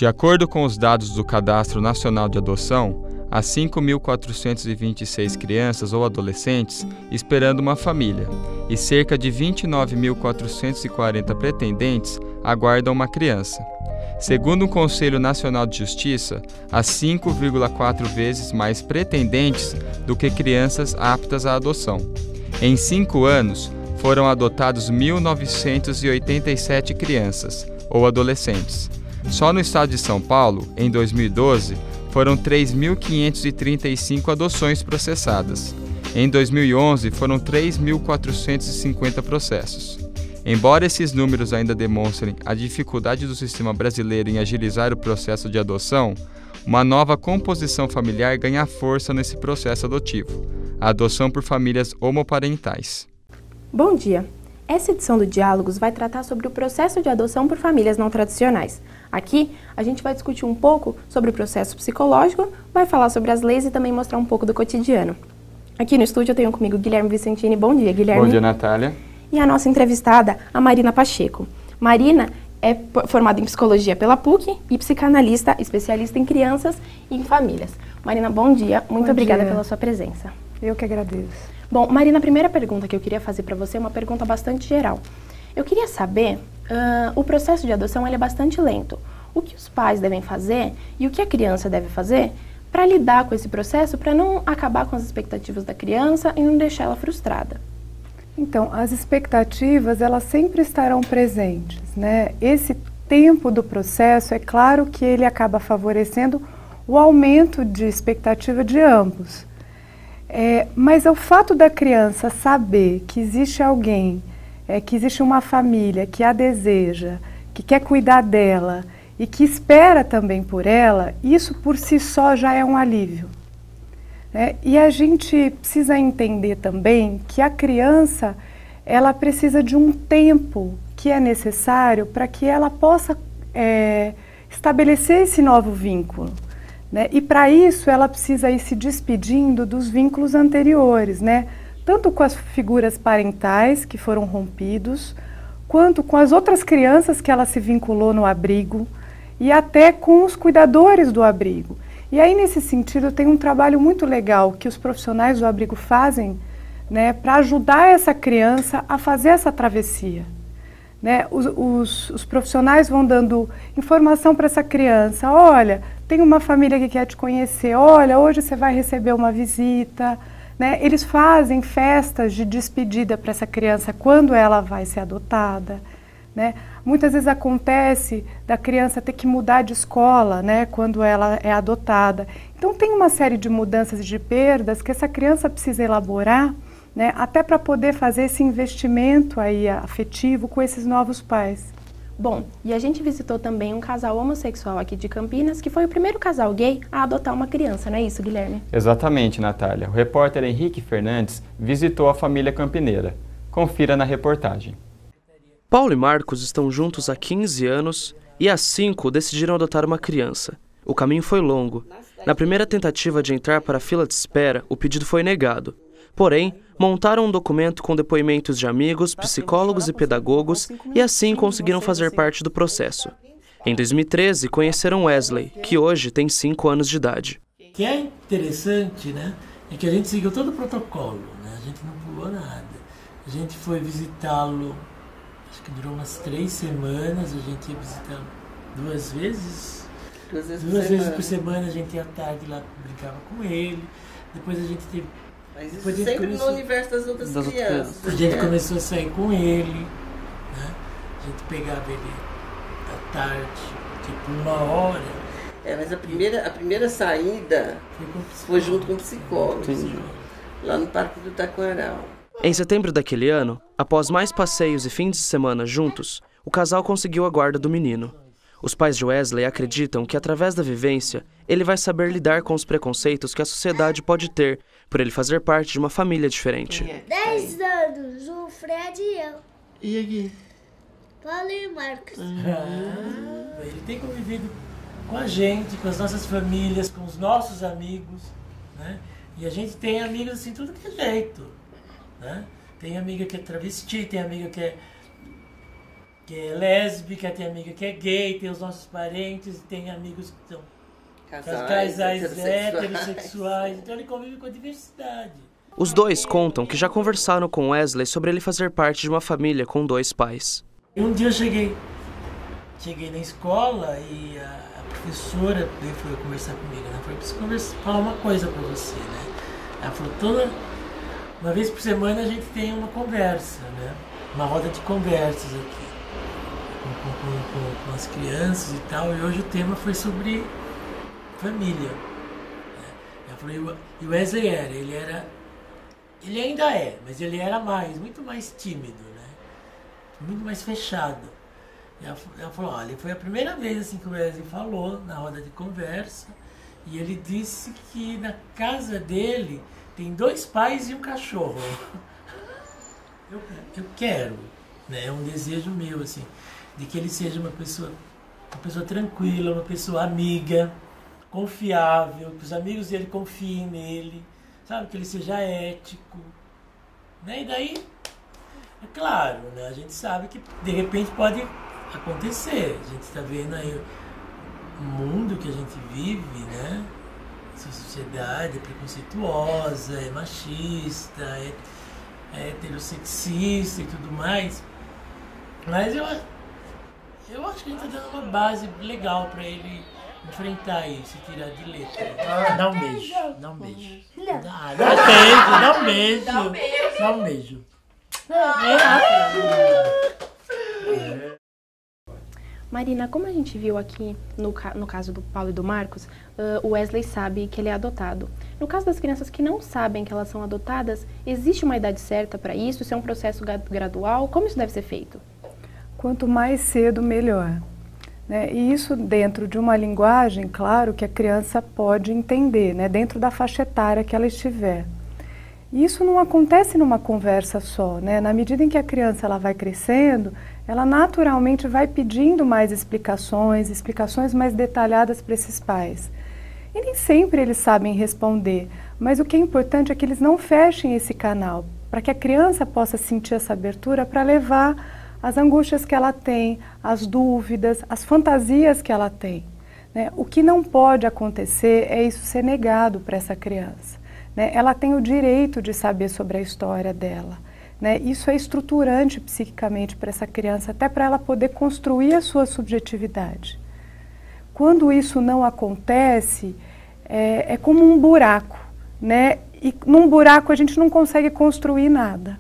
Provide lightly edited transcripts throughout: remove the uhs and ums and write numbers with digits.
De acordo com os dados do Cadastro Nacional de Adoção, há 5.426 crianças ou adolescentes esperando uma família e cerca de 29.440 pretendentes aguardam uma criança. Segundo o Conselho Nacional de Justiça, há 5,4 vezes mais pretendentes do que crianças aptas à adoção. Em 5 anos, foram adotados 1.987 crianças ou adolescentes. Só no estado de São Paulo, em 2012, foram 3.535 adoções processadas. Em 2011, foram 3.450 processos. Embora esses números ainda demonstrem a dificuldade do sistema brasileiro em agilizar o processo de adoção, uma nova composição familiar ganha força nesse processo adotivo: a adoção por famílias homoparentais. Bom dia! Essa edição do Diálogos vai tratar sobre o processo de adoção por famílias não tradicionais. Aqui, a gente vai discutir um pouco sobre o processo psicológico, vai falar sobre as leis e também mostrar um pouco do cotidiano. Aqui no estúdio eu tenho comigo o Guilherme Vicentini. Bom dia, Guilherme. Bom dia, Natália. E a nossa entrevistada, a Marina Pacheco. Marina é formada em psicologia pela PUC e psicanalista, especialista em crianças e em famílias. Marina, bom dia. Muito obrigada pela sua presença. Eu que agradeço. Bom, Marina, a primeira pergunta que eu queria fazer para você é uma pergunta bastante geral. Eu queria saber, o processo de adoção ele é bastante lento. O que os pais devem fazer e o que a criança deve fazer para lidar com esse processo, para não acabar com as expectativas da criança e não deixar ela frustrada? Então, as expectativas, elas sempre estarão presentes, né? Esse tempo do processo, é claro que ele acaba favorecendo o aumento de expectativa de ambos. Mas o fato da criança saber que existe alguém, que existe uma família que a deseja, que quer cuidar dela e que espera também por ela, isso por si só já é um alívio. E a gente precisa entender também que a criança, ela precisa de um tempo que é necessário para que ela possa estabelecer esse novo vínculo. E para isso ela precisa ir se despedindo dos vínculos anteriores, tanto com as figuras parentais que foram rompidos, quanto com as outras crianças que ela se vinculou no abrigo e até com os cuidadores do abrigo. E aí, nesse sentido, tem um trabalho muito legal que os profissionais do abrigo fazem para ajudar essa criança a fazer essa travessia. Os profissionais vão dando informação para essa criança: olha, tem uma família que quer te conhecer, olha, hoje você vai receber uma visita. Eles fazem festas de despedida para essa criança quando ela vai ser adotada. Muitas vezes acontece da criança ter que mudar de escola, quando ela é adotada. Então tem uma série de mudanças e de perdas que essa criança precisa elaborar, até para poder fazer esse investimento aí afetivo com esses novos pais. Bom, e a gente visitou também um casal homossexual aqui de Campinas, que foi o primeiro casal gay a adotar uma criança, não é isso, Guilherme? Exatamente, Natália. O repórter Henrique Fernandes visitou a família campineira. Confira na reportagem. Paulo e Marcos estão juntos há 15 anos e às 5 decidiram adotar uma criança. O caminho foi longo. Na primeira tentativa de entrar para a fila de espera, o pedido foi negado. Porém, montaram um documento com depoimentos de amigos, psicólogos e pedagogos e assim conseguiram fazer parte do processo. Em 2013, conheceram Wesley, que hoje tem 5 anos de idade. O que é interessante, é que a gente seguiu todo o protocolo, a gente não pulou nada. A gente foi visitá-lo, acho que durou umas 3 semanas, a gente ia visitá-lo 2 vezes. Duas vezes por semana a gente ia à tarde lá, brincava com ele. Depois a gente teve... Mas isso sempre no universo das outras crianças. A gente começou a sair com ele, a gente pegava ele à tarde, tipo 1 hora. Mas a primeira saída foi junto com o psicólogo, lá no Parque do Taquaral. Em setembro daquele ano, após mais passeios e fins de semana juntos, o casal conseguiu a guarda do menino. Os pais de Wesley acreditam que, através da vivência, ele vai saber lidar com os preconceitos que a sociedade pode ter por ele fazer parte de uma família diferente. 10 anos, o Fred e eu. E aqui? Paulo e Marcos. Ele tem convivido com a gente, com as nossas famílias, com os nossos amigos, E a gente tem amigos assim, tudo que é jeito, Tem amiga que é travesti, tem amiga que é que é lésbica, tem amiga que é gay, tem os nossos parentes, tem amigos que são casais heterossexuais. Então ele convive com a diversidade. Os dois contam que já conversaram com Wesley sobre ele fazer parte de uma família com 2 pais. E um dia eu cheguei na escola e a professora foi conversar comigo, né? Falei, preciso falar uma coisa pra você, né? Ela falou, uma vez por semana a gente tem uma conversa, né? Uma roda de conversas aqui com as crianças e tal, e hoje o tema foi sobre família, né? Ela falou, e o Wesley ele ainda é, mas ele era muito mais tímido, né? Muito mais fechado. Ela falou, olha, foi a primeira vez assim, que o Wesley falou na roda de conversa, e ele disse que na casa dele tem 2 pais e um cachorro. Eu quero, né? É um desejo meu, assim, de que ele seja uma pessoa tranquila, uma pessoa amiga, confiável, que os amigos dele confiem nele, sabe, que ele seja ético, né? E daí, é claro, né? A gente sabe que de repente pode acontecer. A gente está vendo aí o mundo que a gente vive, né? Essa sociedade é preconceituosa, é machista, é heterossexista e tudo mais. Mas eu acho que a gente está dando uma base legal para ele enfrentar isso e tirar de letra. Dá um beijo. Dá um beijo. Dá um beijo. Marina, como a gente viu aqui no caso do Paulo e do Marcos, o Wesley sabe que ele é adotado. No caso das crianças que não sabem que elas são adotadas, existe uma idade certa para isso? Isso é um processo gradual? Como isso deve ser feito? Quanto mais cedo, melhor. Né? E isso dentro de uma linguagem, claro, que a criança pode entender, né? Dentro da faixa etária que ela estiver. E isso não acontece numa conversa só, né? Na medida em que a criança ela vai crescendo, ela naturalmente vai pedindo mais explicações mais detalhadas para esses pais. E nem sempre eles sabem responder, mas o que é importante é que eles não fechem esse canal, para que a criança possa sentir essa abertura para levar as angústias que ela tem, as dúvidas, as fantasias que ela tem, né? O que não pode acontecer é isso ser negado para essa criança, né? Ela tem o direito de saber sobre a história dela, né? Isso é estruturante psiquicamente para essa criança, até para ela poder construir a sua subjetividade. Quando isso não acontece, é como um buraco, né? E num buraco a gente não consegue construir nada.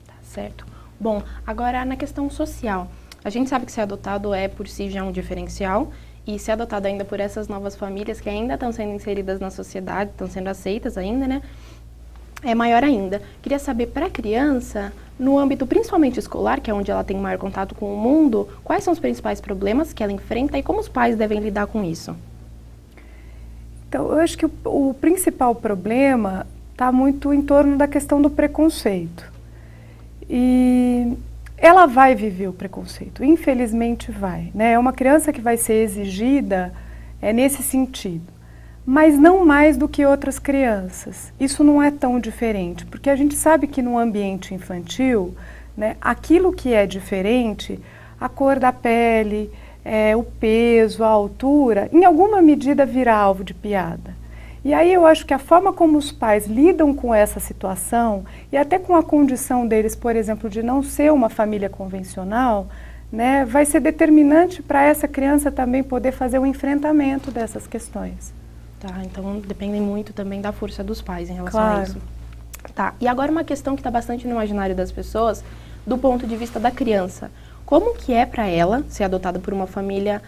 Tá certo. Bom, agora na questão social, a gente sabe que ser adotado é por si já um diferencial, e ser adotado ainda por essas novas famílias que ainda estão sendo inseridas na sociedade, estão sendo aceitas ainda, né? É maior ainda. Queria saber, para a criança, no âmbito principalmente escolar, que é onde ela tem maior contato com o mundo, quais são os principais problemas que ela enfrenta e como os pais devem lidar com isso? Então, eu acho que o principal problema está muito em torno da questão do preconceito. E ela vai viver o preconceito, infelizmente vai, né? É uma criança que vai ser exigida nesse sentido, mas não mais do que outras crianças. Isso não é tão diferente, porque a gente sabe que no ambiente infantil, né, aquilo que é diferente, a cor da pele, o peso, a altura, em alguma medida vira alvo de piada. E aí eu acho que a forma como os pais lidam com essa situação e até com a condição deles, por exemplo, de não ser uma família convencional, né, vai ser determinante para essa criança também poder fazer o enfrentamento dessas questões. Tá, então dependem muito também da força dos pais em relação a isso. Tá, e agora uma questão que está bastante no imaginário das pessoas, do ponto de vista da criança. Como que é para ela ser adotada por uma família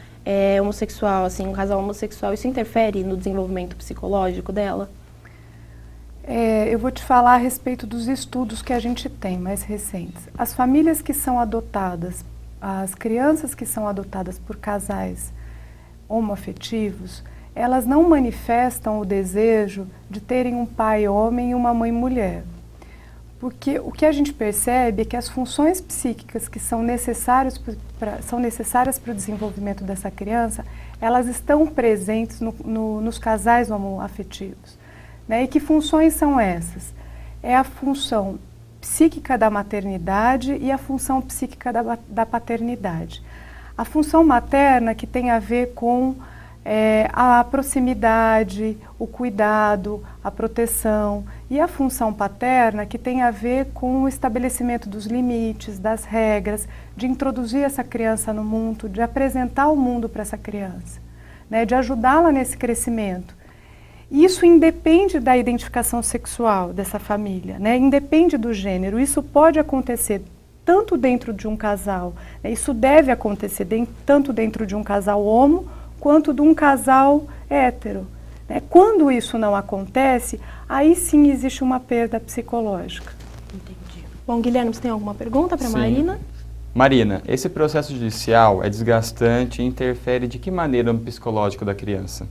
homossexual, assim, um casal homossexual? Isso interfere no desenvolvimento psicológico dela? Eu vou te falar a respeito dos estudos que a gente tem mais recentes. As famílias que são adotadas, as crianças que são adotadas por casais homoafetivos, elas não manifestam o desejo de terem um pai homem e uma mãe mulher. Porque o que a gente percebe é que as funções psíquicas que são necessárias para o desenvolvimento dessa criança, elas estão presentes nos casais homoafetivos. Né? E que funções são essas? É a função psíquica da maternidade e a função psíquica da paternidade. A função materna, que tem a ver com a proximidade, o cuidado, a proteção, e a função paterna, que tem a ver com o estabelecimento dos limites, das regras, de introduzir essa criança no mundo, de apresentar o mundo para essa criança, né, de ajudá-la nesse crescimento. Isso independe da identificação sexual dessa família, né, independe do gênero. Isso pode acontecer tanto dentro de um casal, né, isso deve acontecer tanto dentro de um casal homo, quanto de um casal hétero. Né? Quando isso não acontece, aí sim existe uma perda psicológica. Entendi. Bom, Guilherme, você tem alguma pergunta para a Marina? Marina, esse processo judicial é desgastante e interfere de que maneira no psicológico da criança?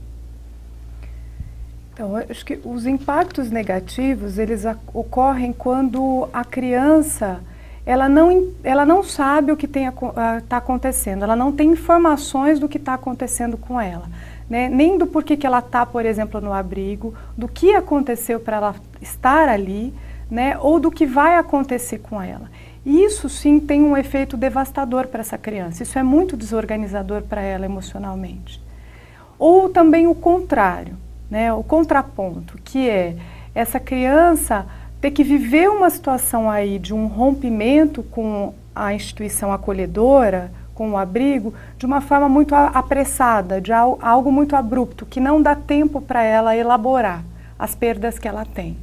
Então, acho que os impactos negativos, eles ocorrem quando a criança ela não sabe o que está acontecendo, ela não tem informações do que está acontecendo com ela, né? Nem do porquê que ela está, por exemplo, no abrigo, do que aconteceu para ela estar ali, né? Ou do que vai acontecer com ela. E isso sim tem um efeito devastador para essa criança, isso é muito desorganizador para ela emocionalmente. Ou também o contrário, né? O contraponto, que é essa criança ter que viver uma situação aí de um rompimento com a instituição acolhedora, com o abrigo, de uma forma muito apressada, de algo muito abrupto, que não dá tempo para ela elaborar as perdas que ela tem.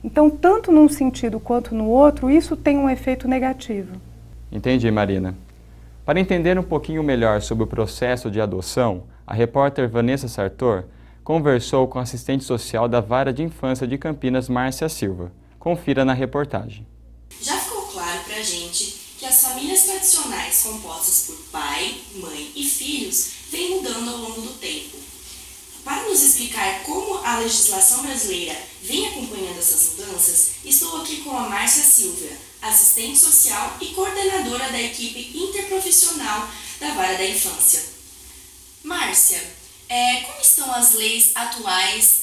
Então, tanto num sentido quanto no outro, isso tem um efeito negativo. Entendi, Marina. Para entender um pouquinho melhor sobre o processo de adoção, a repórter Vanessa Sartor conversou com a assistente social da Vara de Infância de Campinas, Márcia Silva. Confira na reportagem. Já ficou claro para a gente que as famílias tradicionais compostas por pai, mãe e filhos vêm mudando ao longo do tempo. Para nos explicar como a legislação brasileira vem acompanhando essas mudanças, estou aqui com a Márcia Silva, assistente social e coordenadora da equipe interprofissional da Vara da Infância. Márcia, como estão as leis atuais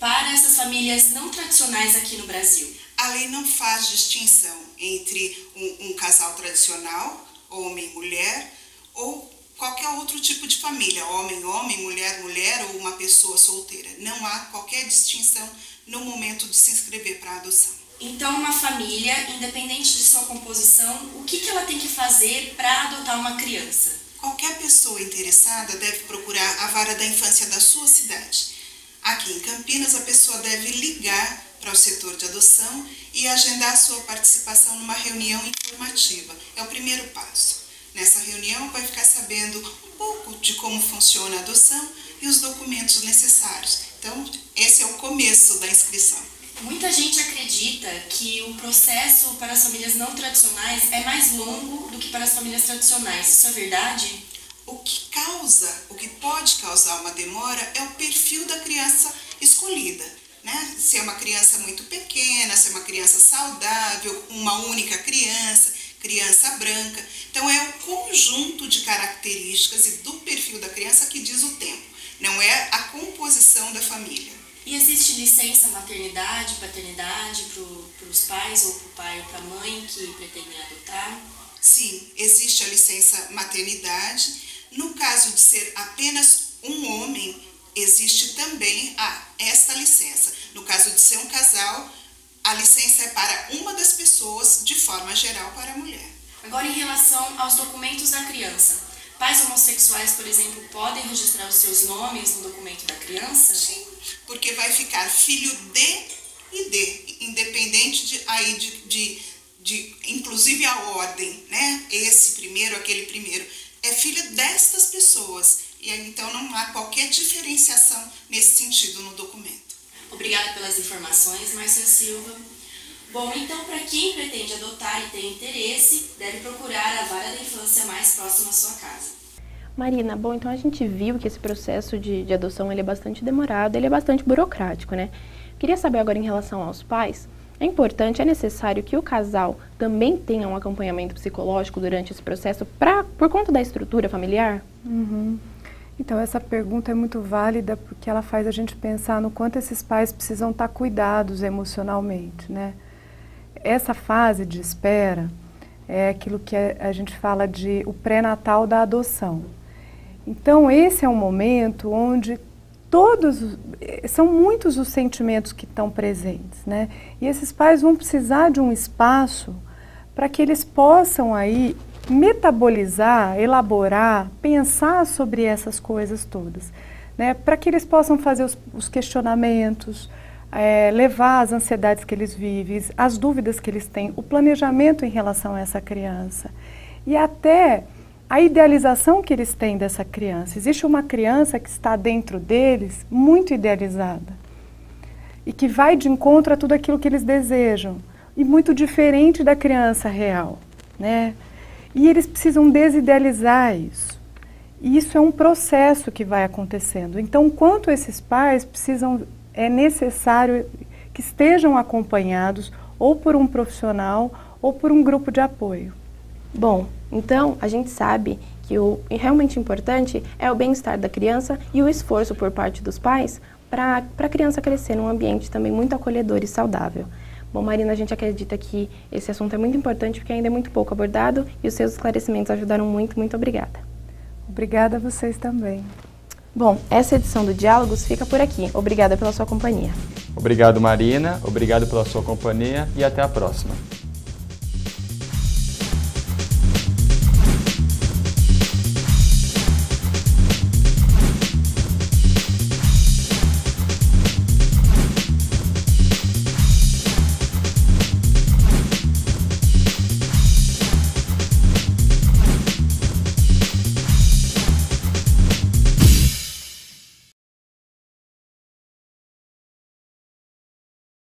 para essas famílias não tradicionais aqui no Brasil? A lei não faz distinção entre um casal tradicional, homem, mulher, ou qualquer outro tipo de família, homem, mulher, ou uma pessoa solteira. Não há qualquer distinção no momento de se inscrever para a adoção. Então, uma família, independente de sua composição, o que ela tem que fazer para adotar uma criança? Qualquer pessoa interessada deve procurar a Vara da Infância da sua cidade. Aqui em Campinas, a pessoa deve ligar para o setor de adoção e agendar sua participação numa reunião informativa. É o primeiro passo. Nessa reunião, vai ficar sabendo um pouco de como funciona a adoção e os documentos necessários. Então, esse é o começo da inscrição. Muita gente acredita que o processo para as famílias não tradicionais é mais longo do que para as famílias tradicionais. Isso é verdade? O que pode causar uma demora é o perfil da criança escolhida, né? Se é uma criança muito pequena, se é uma criança saudável, uma única criança branca. Então é o conjunto de características e do perfil da criança que diz o tempo, não é a composição da família. E existe licença maternidade, paternidade para os pais ou para o pai ou para a mãe que pretendem adotar? Sim, existe a licença maternidade. No caso de ser apenas um homem, existe também esta licença. No caso de ser um casal, a licença é para uma das pessoas, de forma geral, para a mulher. Agora, em relação aos documentos da criança, pais homossexuais, por exemplo, podem registrar os seus nomes no documento da criança? Sim, porque vai ficar filho de e de, independente de inclusive a ordem, né? Esse primeiro, aquele primeiro, é filho destas pessoas. E aí, então não há qualquer diferenciação nesse sentido no documento. Obrigada pelas informações, Márcia Silva. Bom, então, para quem pretende adotar e tem interesse, deve procurar a Vara da Infância mais próxima à sua casa. Marina, bom, então a gente viu que esse processo de adoção ele é bastante demorado, ele é bastante burocrático, né? Queria saber agora em relação aos pais, é necessário que o casal também tenha um acompanhamento psicológico durante esse processo por conta da estrutura familiar? Uhum. Então, essa pergunta é muito válida porque ela faz a gente pensar no quanto esses pais precisam estar cuidados emocionalmente, né? essa fase de espera é aquilo que a gente fala de o pré-natal da adoção. Então, esse é um momento onde são muitos os sentimentos que estão presentes, né? E esses pais vão precisar de um espaço para que eles possam aí metabolizar, elaborar, pensar sobre essas coisas todas, né? Para que eles possam fazer os questionamentos, levar as ansiedades que eles vivem, as dúvidas que eles têm, o planejamento em relação a essa criança e até a idealização que eles têm dessa criança. Existe uma criança que está dentro deles muito idealizada e que vai de encontro a tudo aquilo que eles desejam e muito diferente da criança real, né? E eles precisam desidealizar isso. E isso é um processo que vai acontecendo. Então, quanto esses pais é necessário que estejam acompanhados ou por um profissional ou por um grupo de apoio. Bom, então a gente sabe que o realmente importante é o bem-estar da criança e o esforço por parte dos pais para a criança crescer num ambiente também muito acolhedor e saudável. Bom, Marina, a gente acredita que esse assunto é muito importante porque ainda é muito pouco abordado e os seus esclarecimentos ajudaram muito. Muito obrigada. Obrigada a vocês também. Bom, essa edição do Diálogos fica por aqui. Obrigada pela sua companhia. Obrigado, Marina. Obrigado pela sua companhia e até a próxima.